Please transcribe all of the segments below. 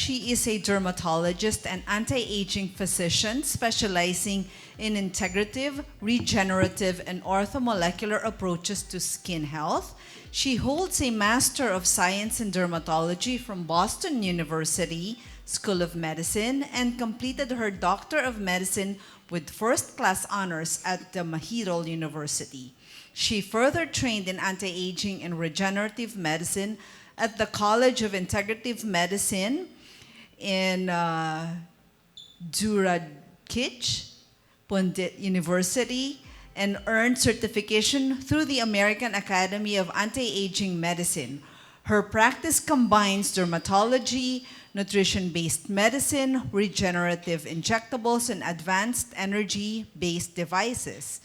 She is a dermatologist and anti-aging physician specializing in integrative, regenerative, and orthomolecular approaches to skin health. She holds a Master of Science in Dermatology from Boston University School of Medicine and completed her Doctor of Medicine with first-class honors at the Mahidol University. She further trained in anti-aging and regenerative medicine at the College of Integrative Medicine in Duradkich, Pundit University, and earned certification through the American Academy of Anti-Aging Medicine. Her practice combines dermatology, nutrition-based medicine, regenerative injectables, and advanced energy-based devices.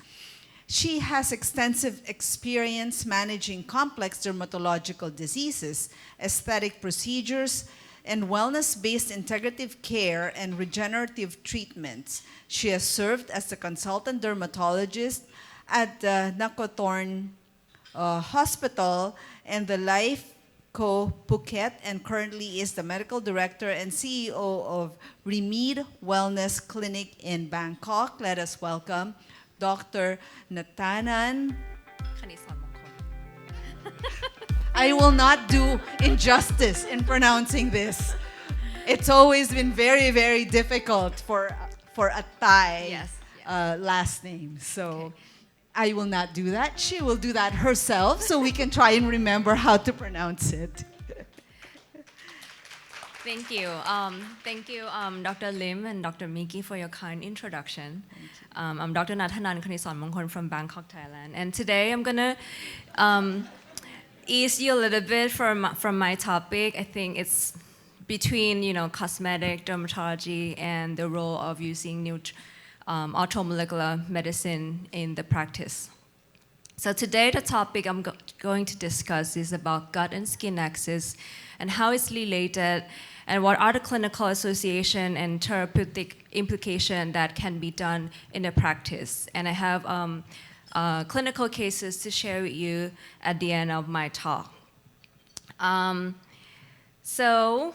She has extensive experience managing complex dermatological diseases, aesthetic procedures, and wellness-based integrative care and regenerative treatments. She has served as a consultant dermatologist at the Nakotorn Hospital and the Life Co. Phuket, and currently is the medical director and CEO of Remede Wellness Clinic in Bangkok. Let us welcome Dr. Natanan. I will not do injustice in pronouncing this. It's always been very, very difficult for a Thai last name. So okay. I will not do that. She will do that herself so we can try and remember how to pronounce it. Thank you. Thank you, Dr. Lim and Dr. Miki, for your kind introduction. I'm Dr. Natanan Knitsornmongkol from Bangkok, Thailand. And today I'm going to ease you a little bit from my topic. I think it's between, cosmetic dermatology and the role of using orthomolecular medicine in the practice. So today the topic I'm going to discuss is about gut and skin axis and how it's related and what are the clinical association and therapeutic implication that can be done in the practice. And I have clinical cases to share with you at the end of my talk. So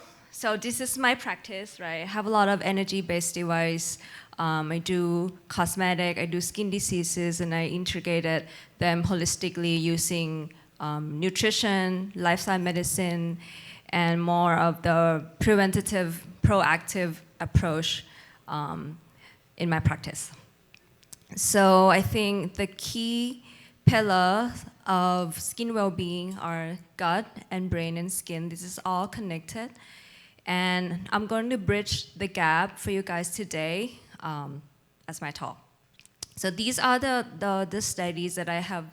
this is my practice, right? I have a lot of energy-based device. I do cosmetic, I do skin diseases, and I integrated them holistically using nutrition, lifestyle medicine, and more of the preventative, proactive approach in my practice. So I think the key pillars of skin well-being are gut and brain and skin. This is all connected. And I'm going to bridge the gap for you guys today as my talk. So these are the studies that I have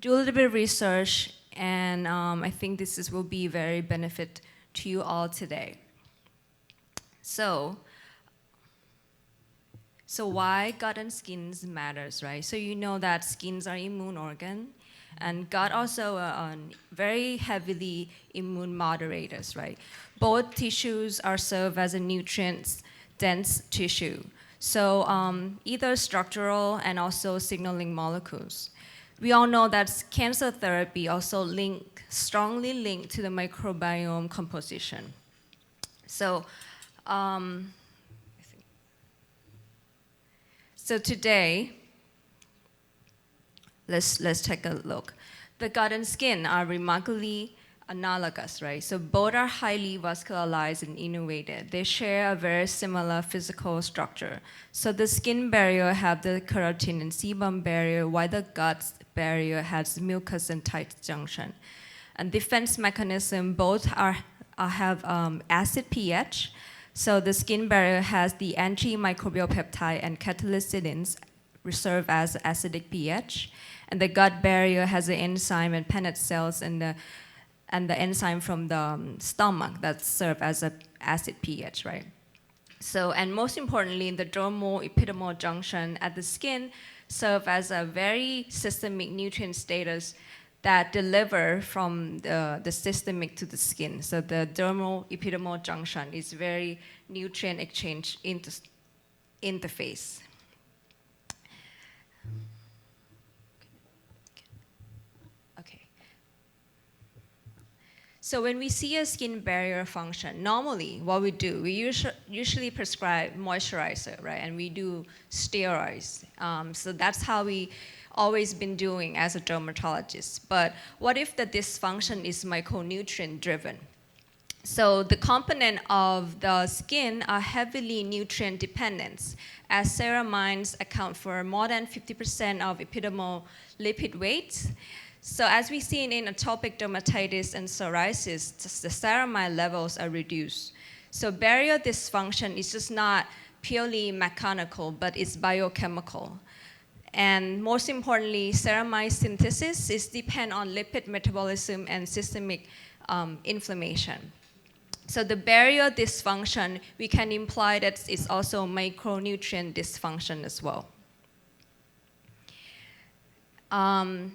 do a little bit of research, and I think will be very benefit to you all today. So why gut and skins matters, right? So you know that skins are immune organ, and gut also are very heavily immune moderators, right? Both tissues are served as a nutrient-dense tissue. So either structural and also signaling molecules. We all know that cancer therapy also strongly linked to the microbiome composition. So, so today, let's take a look. The gut and skin are remarkably analogous, right? So both are highly vascularized and innervated. They share a very similar physical structure. So the skin barrier have the keratin and sebum barrier, while the gut barrier has mucus and tight junction. And defense mechanism, both have acid pH. So the skin barrier has the antimicrobial peptide and catalycidins serve as acidic pH. And the gut barrier has the enzyme and pennant cells and the enzyme from the stomach that serve as an acid pH, right? So, and most importantly, the dermal-epidermal junction at the skin serve as a very systemic nutrient status that deliver from the systemic to the skin. So the dermal-epidermal junction is very nutrient exchange interface. So when we see a skin barrier function, normally what we do, we usually prescribe moisturizer, right? And we do steroids. So that's how we always been doing as a dermatologist. But what if the dysfunction is micronutrient driven? So the component of the skin are heavily nutrient dependent, as ceramines account for more than 50% of epidermal lipid weight. So as we see in atopic dermatitis and psoriasis, the ceramide levels are reduced. So barrier dysfunction is just not purely mechanical, but it's biochemical. And most importantly, ceramide synthesis is depend on lipid metabolism and systemic inflammation. So the barrier dysfunction, we can imply that it's also micronutrient dysfunction as well.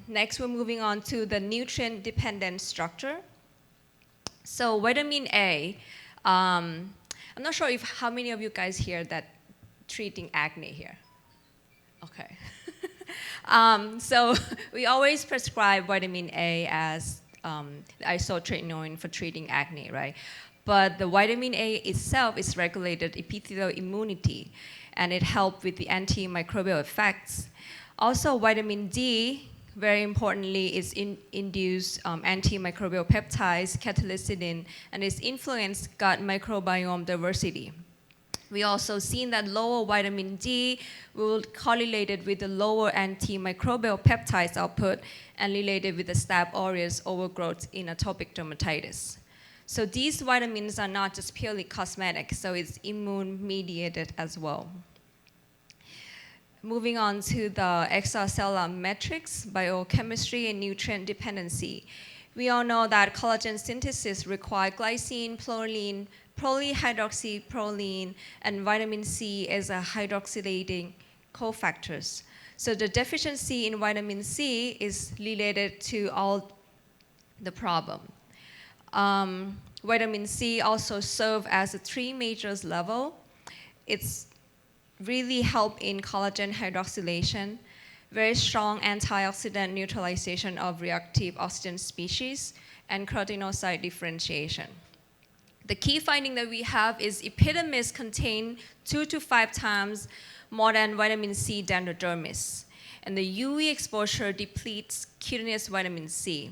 Next, we're moving on to the nutrient-dependent structure. So vitamin A, I'm not sure if how many of you guys here that treating acne here. Okay. So we always prescribe vitamin A as isotretinoin for treating acne, right? But the vitamin A itself is regulated epithelial immunity, and it helps with the antimicrobial effects. Also, vitamin D, very importantly, is induce antimicrobial peptides, cathelicidin, and is influence gut microbiome diversity. We also seen that lower vitamin D will correlated with the lower antimicrobial peptides output and related with the Staph aureus overgrowth in atopic dermatitis. So these vitamins are not just purely cosmetic, so it's immune mediated as well. Moving on to the extracellular matrix, biochemistry, and nutrient dependency. We all know that collagen synthesis requires glycine, proline, polyhydroxyproline, and vitamin C as a hydroxylating cofactors. So the deficiency in vitamin C is related to all the problem. Vitamin C also serves as a 3 major level. It's really help in collagen hydroxylation, very strong antioxidant neutralization of reactive oxygen species, and keratinocyte differentiation. The key finding that we have is epidermis contain 2 to 5 times more than vitamin C than the dermis. And the UV exposure depletes cutaneous vitamin C.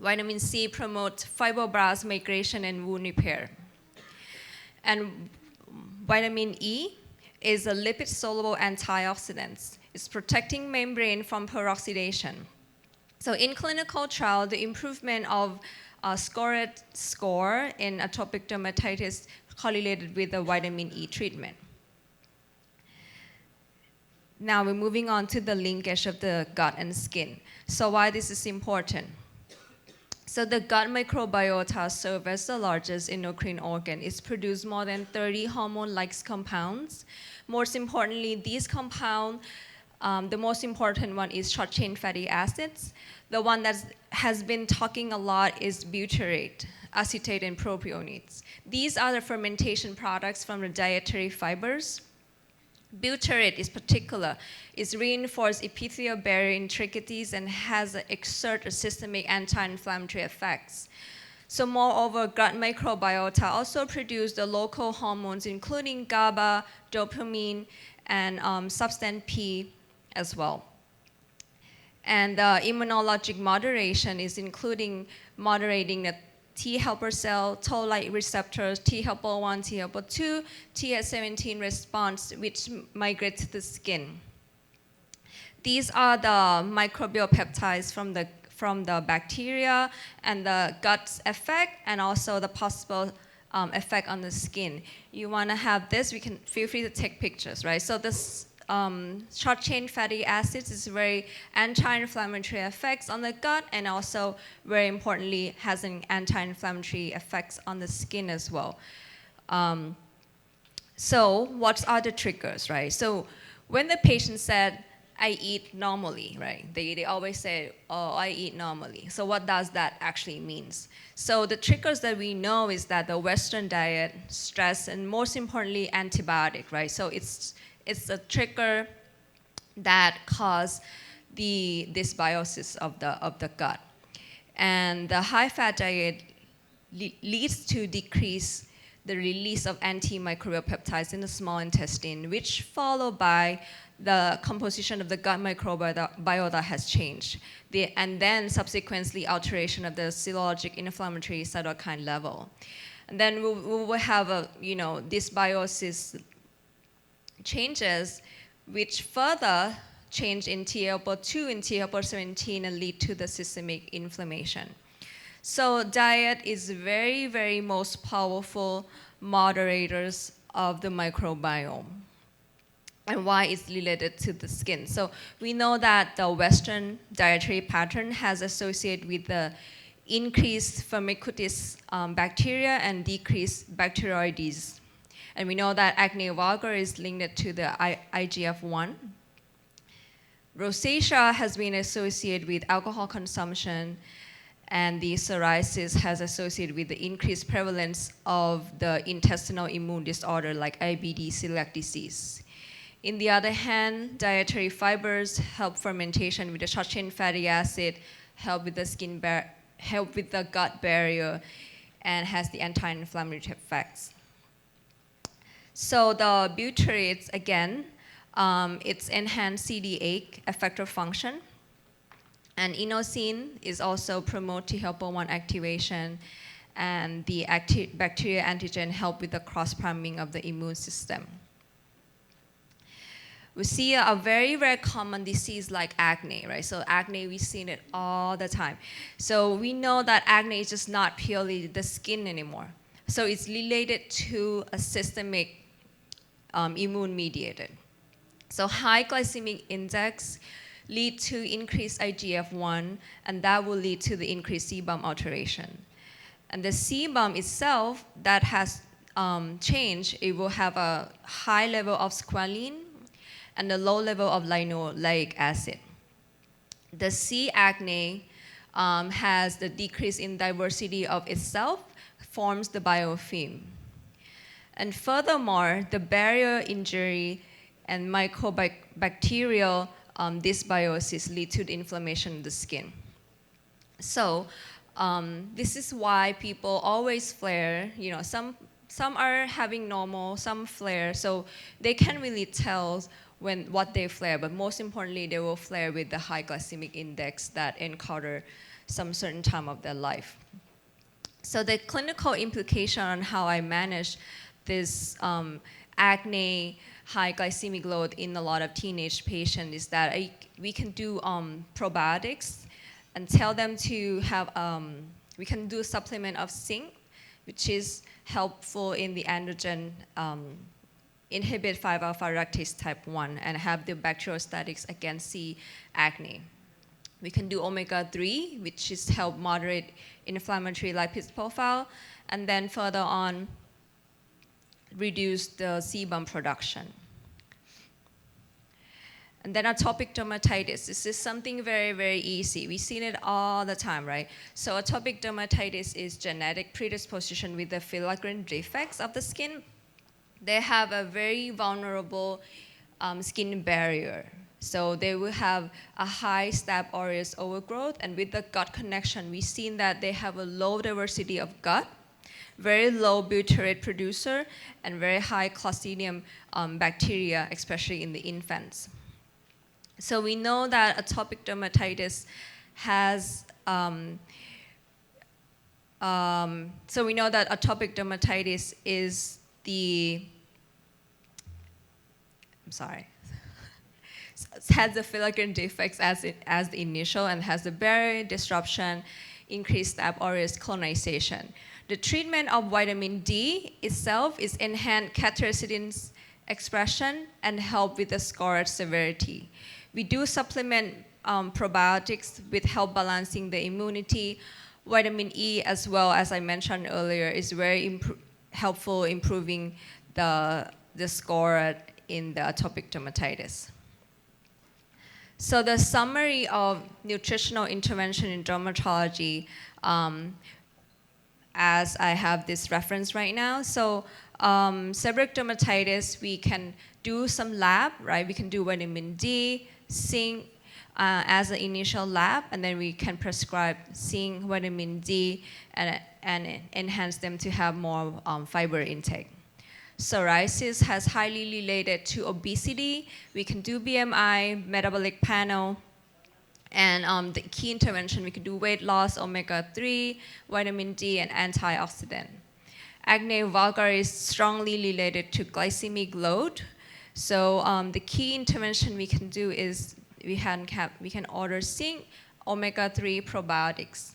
Vitamin C promotes fibroblast migration and wound repair. And vitamin E is a lipid-soluble antioxidant. It's protecting membrane from peroxidation. So in clinical trial, the improvement of SCORAD score in atopic dermatitis correlated with the vitamin E treatment. Now we're moving on to the linkage of the gut and skin. So why this is important? So the gut microbiota serves as the largest endocrine organ. It's produced more than 30 hormone-like compounds. Most importantly, these compounds, the most important one is short-chain fatty acids. The one that has been talking a lot is butyrate, acetate, and propionides. These are the fermentation products from the dietary fibers. Butyrate is particular. It's reinforced epithelial barrier intricacies and has exert a systemic anti-inflammatory effects. So moreover, gut microbiota also produce the local hormones, including GABA, dopamine, and substance P as well. And immunologic moderation is including moderating the T helper cell, toll-like receptors, T helper 1, T helper 2, TH17 response, which migrate to the skin. These are the microbial peptides from the bacteria and the gut effect, and also the possible effect on the skin. You want to have this, we can feel free to take pictures, right? So this short-chain fatty acids is very anti-inflammatory effects on the gut, and also very importantly has an anti-inflammatory effects on the skin as well. So what are the triggers, right? So when the patient said, I eat normally, right? They always say, oh, I eat normally. So what does that actually mean? So the triggers that we know is that the Western diet, stress, and most importantly, antibiotic, right? So it's a trigger that cause the dysbiosis of the gut. And the high-fat diet leads to decrease the release of antimicrobial peptides in the small intestine, which followed by the composition of the gut microbiota has changed. And then subsequently alteration of the serologic inflammatory cytokine level. And then we will have dysbiosis changes, which further change in TLP2 and TLP17 and lead to the systemic inflammation. So diet is very, very most powerful moderators of the microbiome and why it's related to the skin. So we know that the Western dietary pattern has associated with the increased Firmicutes bacteria and decreased Bacteroides. And we know that acne vulgar is linked to the IGF-1. Rosacea has been associated with alcohol consumption, and the psoriasis has associated with the increased prevalence of the intestinal immune disorder like IBD, celiac disease. In the other hand, dietary fibers help fermentation with the short-chain fatty acid, help with the gut barrier, and has the anti-inflammatory effects. So the butyrates, again, it's enhanced CD8 effector function. And inosine is also promote THP1 activation, and the bacteria antigen help with the cross-priming of the immune system. We see a very, very common disease like acne, right? So acne, we've seen it all the time. So we know that acne is just not purely the skin anymore. So it's related to a systemic immune mediated. So high glycemic index lead to increased IGF-1, and that will lead to the increased sebum alteration. And the sebum itself, that has changed. It will have a high level of squalene and a low level of linoleic acid. The C. acne has the decrease in diversity of itself, forms the biofilm. And furthermore, the barrier injury and mycobacterial dysbiosis lead to the inflammation of the skin. So this is why people always flare. Some are having normal, some flare, so they can't really tell what they flare, but most importantly, they will flare with the high glycemic index that encounter some certain time of their life. So the clinical implication on how I manage this acne, high glycemic load in a lot of teenage patients is that we can do probiotics and tell them to have, we can do supplement of zinc, which is helpful in the androgen, inhibit 5-alpha reductase type 1 and have the bacteriostatics against C. acne. We can do omega-3, which is help moderate inflammatory lipid profile, and then further on, reduce the sebum production. And then atopic dermatitis. This is something very, very easy. We've seen it all the time, right? So atopic dermatitis is genetic predisposition with the filaggrin defects of the skin. They have a very vulnerable skin barrier. So they will have a high Staph aureus overgrowth, and with the gut connection, we've seen that they have a low diversity of gut, very low butyrate producer, and very high Clostridium bacteria, especially in the infants. So we know that atopic dermatitis has, is the, has the filaggrin defects as the initial and has the barrier disruption, increased Staph aureus colonization. The treatment of vitamin D itself is enhance cathepsidin expression and help with the scourge severity. We do supplement probiotics with help balancing the immunity. Vitamin E, as well as I mentioned earlier, is very helpful improving the score in the atopic dermatitis. So the summary of nutritional intervention in dermatology, as I have this reference right now. So seborrheic dermatitis, we can do some lab, right? We can do vitamin D, zinc, as an initial lab, and then we can prescribe zinc, vitamin D, and enhance them to have more fiber intake. Psoriasis has highly related to obesity. We can do BMI, metabolic panel, and the key intervention, we can do weight loss, omega-3, vitamin D, and antioxidant. Acne vulgaris is strongly related to glycemic load. So the key intervention we can do is we can order zinc, omega-3 probiotics.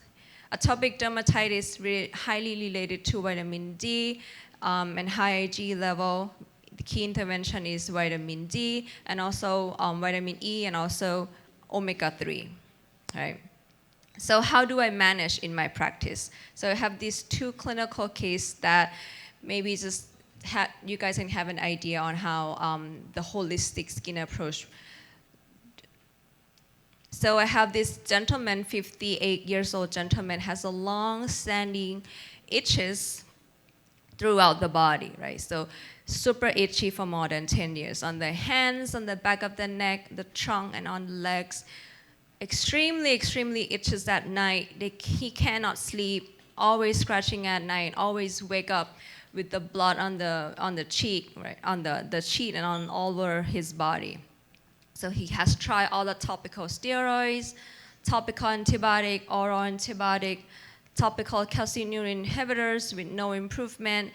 Atopic dermatitis highly related to vitamin D and high Ig level. The key intervention is vitamin D and also vitamin E and also omega-3, right? So how do I manage in my practice? So I have these two clinical cases that maybe just you guys can have an idea on how the holistic skin approach. So I have this gentleman, 58 years old gentleman, has a long-standing itches throughout the body, right? So super itchy for more than 10 years. On the hands, on the back of the neck, the trunk, and on the legs. Extremely, extremely itches at night. He cannot sleep, always scratching at night, always wake up with the blood on the cheek, right? On the sheet and on all over his body. So he has tried all the topical steroids, topical antibiotic, oral antibiotic, topical calcineurin inhibitors with no improvement.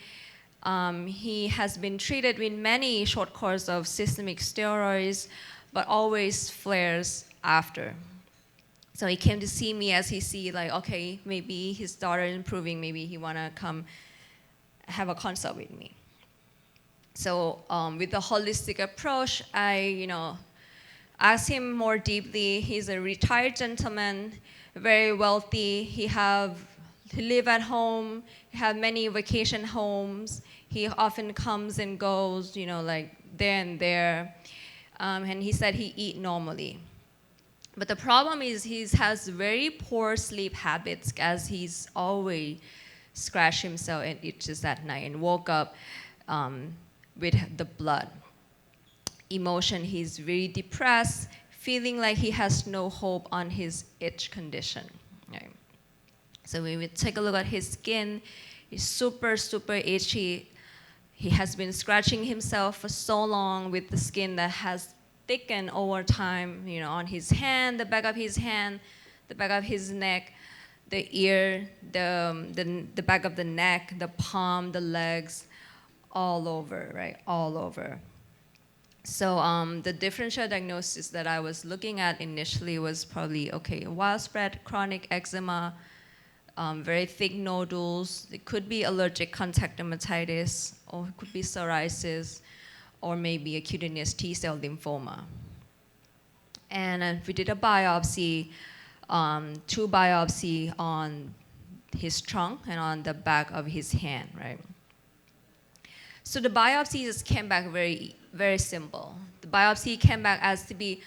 He has been treated with many short course of systemic steroids, but always flares after. So he came to see me as he see like, okay, maybe his daughter is improving, maybe he wanna come have a consult with me. So with the holistic approach, I asked him more deeply. He's a retired gentleman, very wealthy. He live at home. He have many vacation homes. He often comes and goes, like there and there. And he said he eat normally. But the problem is he has very poor sleep habits, as he's always scratch himself and itches at night and woke up with the blood. Emotion, he's very depressed, feeling like he has no hope on his itch condition. Right? So when we take a look at his skin, he's super, super itchy. He has been scratching himself for so long with the skin that has thickened over time, on his hand, the back of his hand, the back of his neck, the ear, the back of the neck, the palm, the legs, all over, right? All over. So the differential diagnosis that I was looking at initially was probably, okay, widespread chronic eczema, very thick nodules. It could be allergic contact dermatitis, or it could be psoriasis, or maybe a cutaneous T-cell lymphoma. And we did a biopsy, 2 biopsy on his trunk and on the back of his hand, right? So the biopsy just came back very, very simple. The biopsy came back as to be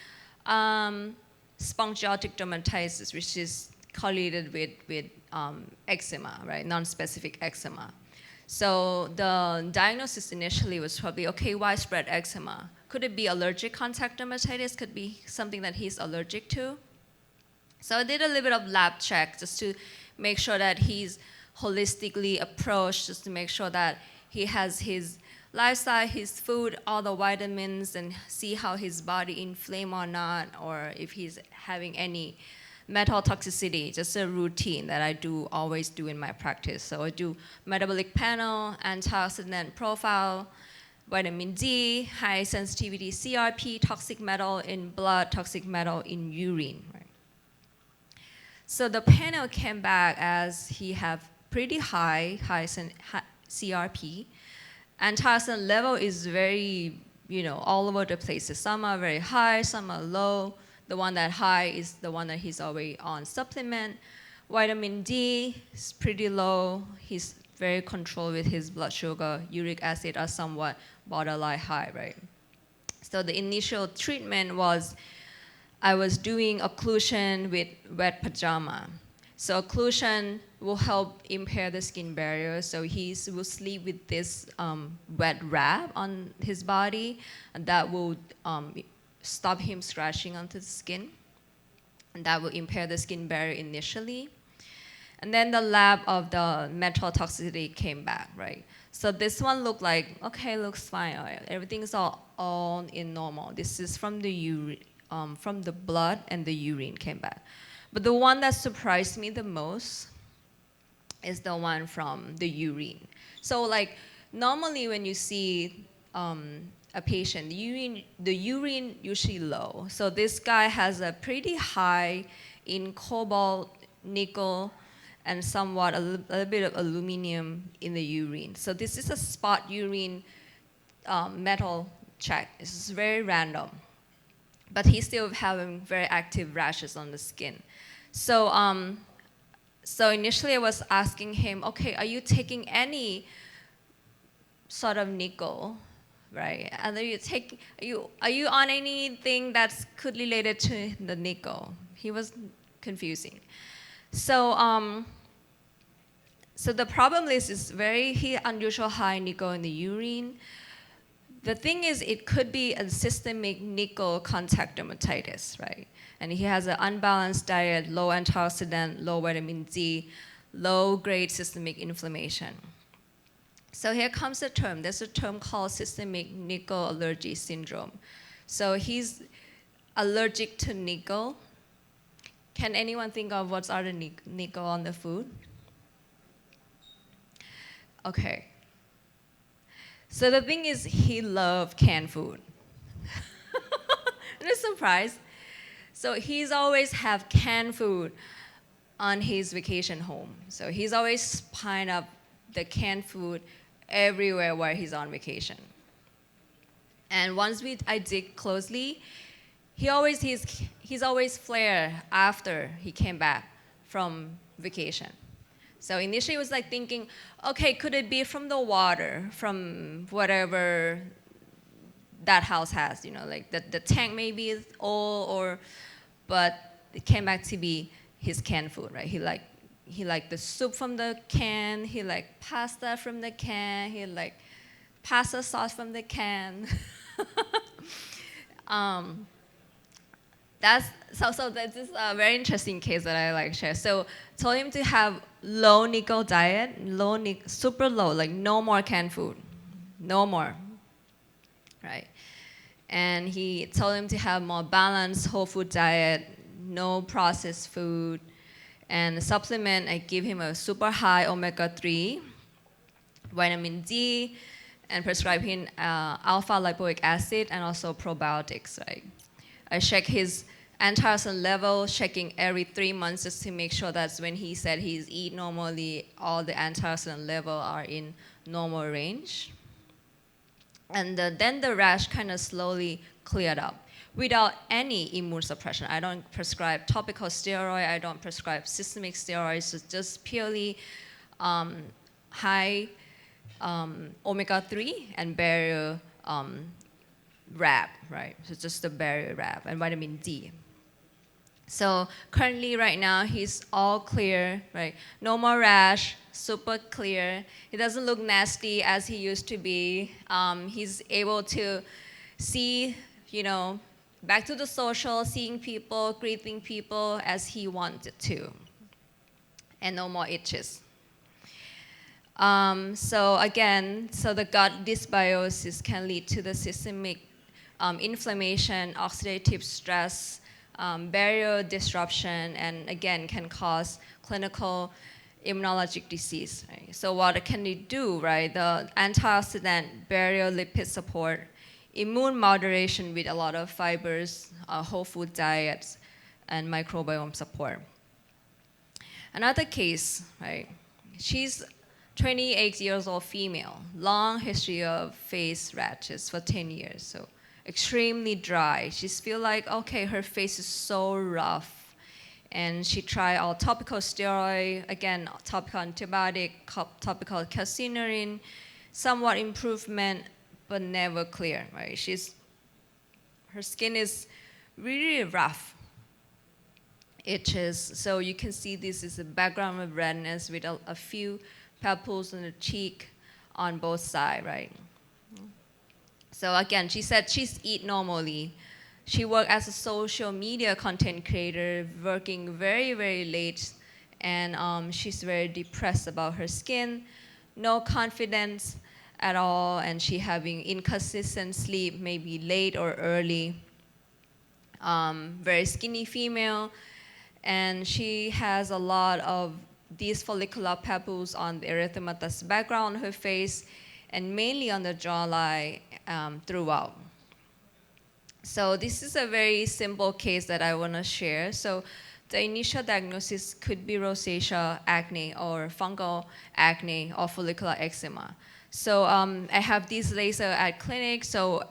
spongiatic dermatitis, which is correlated with eczema, right? Non-specific eczema. So the diagnosis initially was probably, okay, widespread eczema. Could it be allergic contact dermatitis? Could be something that he's allergic to. So I did a little bit of lab check just to make sure that he's holistically approached, just to make sure that he has his lifestyle, his food, all the vitamins, and see how his body inflamed or not, or if he's having any metal toxicity, just a routine that I always do in my practice. So I do metabolic panel, antioxidant profile, vitamin D, high sensitivity CRP, toxic metal in blood, toxic metal in urine. Right? So the panel came back as he have pretty high CRP. Antioxidant level is very, all over the places. Some are very high, some are low. The one that high is the one that he's already on supplement. Vitamin D is pretty low. He's very controlled with his blood sugar. Uric acid are somewhat borderline high, right? So the initial treatment was, I was doing occlusion with wet pajama. So occlusion will help impair the skin barrier. So he will sleep with this wet wrap on his body, and that will stop him scratching onto the skin. and that will impair the skin barrier initially. And then the lab of the metal toxicity came back, right? So this one looked like, okay, looks fine. Everything's all in normal. This is from the blood, and the urine came back. But the one that surprised me the most is the one from the urine. So like normally when you see a patient, the urine usually low. So this guy has a pretty high in cobalt, nickel, and somewhat a little bit of aluminum in the urine. So this is a spot urine metal check. This is very random. But he's still having very active rashes on the skin. So initially I was asking him, okay, are you taking any sort of nickel, right? And are you on anything that's could related to the nickel? He was confusing. So so the problem is very unusual high nickel in the urine. The thing is, it could be a systemic nickel contact dermatitis, right? And he has an unbalanced diet, low antioxidant, low vitamin D, low-grade systemic inflammation. So here comes a term. There's a term called systemic nickel allergy syndrome. So he's allergic to nickel. Can anyone think of what's other nickel on the food? Okay. So the thing is, he loved canned food. No surprise. So he's always have canned food on his vacation home. So he's always piling up the canned food everywhere while he's on vacation. And once I dig closely, he's always flare after he came back from vacation. So initially it was like thinking, okay, could it be from the water, from whatever that house has, like the tank maybe is old, but it came back to be his canned food, right? He liked the soup from the can, he liked pasta from the can, he liked pasta sauce from the can. That's this is a very interesting case that I like share. So told him to have low nickel diet, super low, like no more canned food, no more, right? And he told him to have more balanced whole food diet, no processed food, and supplement. I give him a super high omega-3, vitamin D, and prescribe him alpha lipoic acid and also probiotics, right? I check his antioxidant level, checking every 3 months just to make sure that when he said he's eat normally, all the antioxidant level are in normal range. And then the rash kind of slowly cleared up without any immune suppression. I don't prescribe topical steroid, I don't prescribe systemic steroids, it's just purely high omega-3 and barrier wrap, right? So just the barrier wrap and vitamin D. So currently right now he's all clear, right? No more rash, super clear. He doesn't look nasty as he used to be. He's able to see, back to the social, seeing people, greeting people as he wanted to. And no more itches. So the gut dysbiosis can lead to the systemic inflammation, oxidative stress, barrier disruption, and again can cause clinical immunologic disease. Right? So what can it do, right? The antioxidant, barrier lipid support, immune moderation with a lot of fibers, whole food diets, and microbiome support. Another case, right? She's 28 years old female, long history of face rashes for 10 years, so extremely dry. She's feel like, okay, her face is so rough. And she tried all topical steroid, again, topical antibiotic, topical calcineurin, somewhat improvement, but never clear, right? Her skin is really rough. Itches, so you can see this is a background of redness with a few papules on the cheek on both sides, right? So again, she said she's eat normally. She worked as a social media content creator, working very, very late, and she's very depressed about her skin, no confidence at all, and she having inconsistent sleep, maybe late or early. Very skinny female, and she has a lot of these follicular papules on the erythematous background of her face, and mainly on the jawline throughout. So this is a very simple case that I want to share. So the initial diagnosis could be rosacea, acne, or fungal acne, or follicular eczema. So I have this laser at clinic. So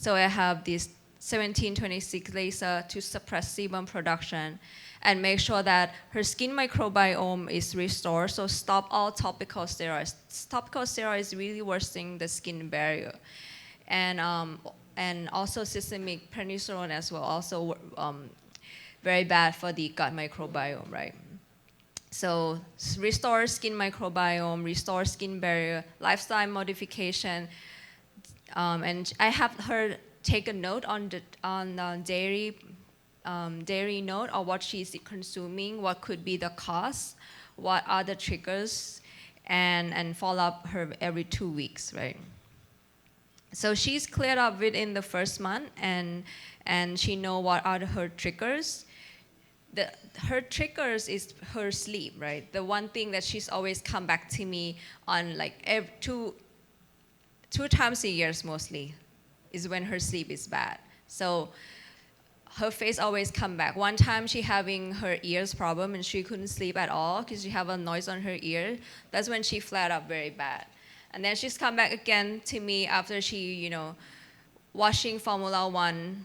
I have this 1726 laser to suppress sebum production and make sure that her skin microbiome is restored. So stop all topical steroids. Topical steroids really worsening the skin barrier. And also systemic prednisolone as well, also very bad for the gut microbiome, right? So restore skin microbiome, restore skin barrier, lifestyle modification, and I have her take a note on the dairy note or what she's consuming, what could be the cause, what are the triggers, and follow up her every 2 weeks, right? So she's cleared up within the first month, and she know what are her triggers. Her triggers is her sleep, right? The one thing that she's always come back to me on, like two times a year mostly, is when her sleep is bad. So her face always come back. One time she having her ears problem and she couldn't sleep at all because she have a noise on her ear. That's when she flared up very bad. And then she's come back again to me after she, watching Formula One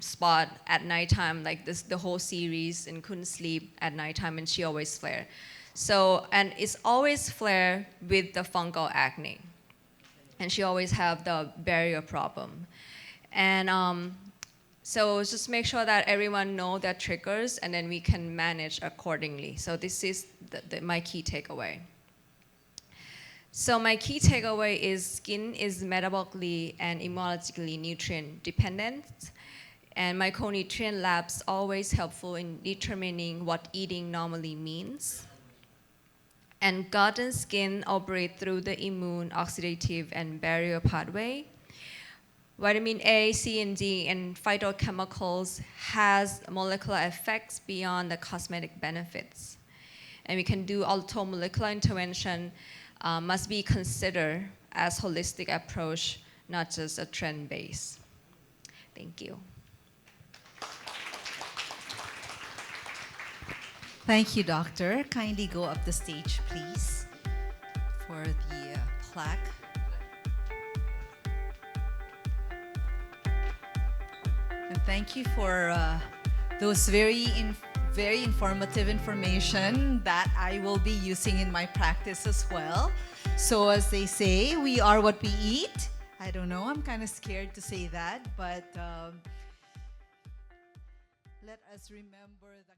spot at nighttime, like the whole series, and couldn't sleep at nighttime, and she always flare. So, and it's always flare with the fungal acne. And she always have the barrier problem. And so just make sure that everyone know their triggers, and then we can manage accordingly. So this is my key takeaway. So my key takeaway is skin is metabolically and immunologically nutrient dependent, and micronutrient labs always helpful in determining what eating normally means. And gut and skin operate through the immune, oxidative, and barrier pathway. Vitamin A, C, and D, and phytochemicals has molecular effects beyond the cosmetic benefits. And we can do molecular intervention must be considered as holistic approach, not just a trend base. Thank you. Thank you, doctor. Kindly go up the stage, please, for the plaque. And thank you for those very informative information that I will be using in my practice as well. So as they say, we are what we eat. I don't know, I'm kind of scared to say that, but let us remember the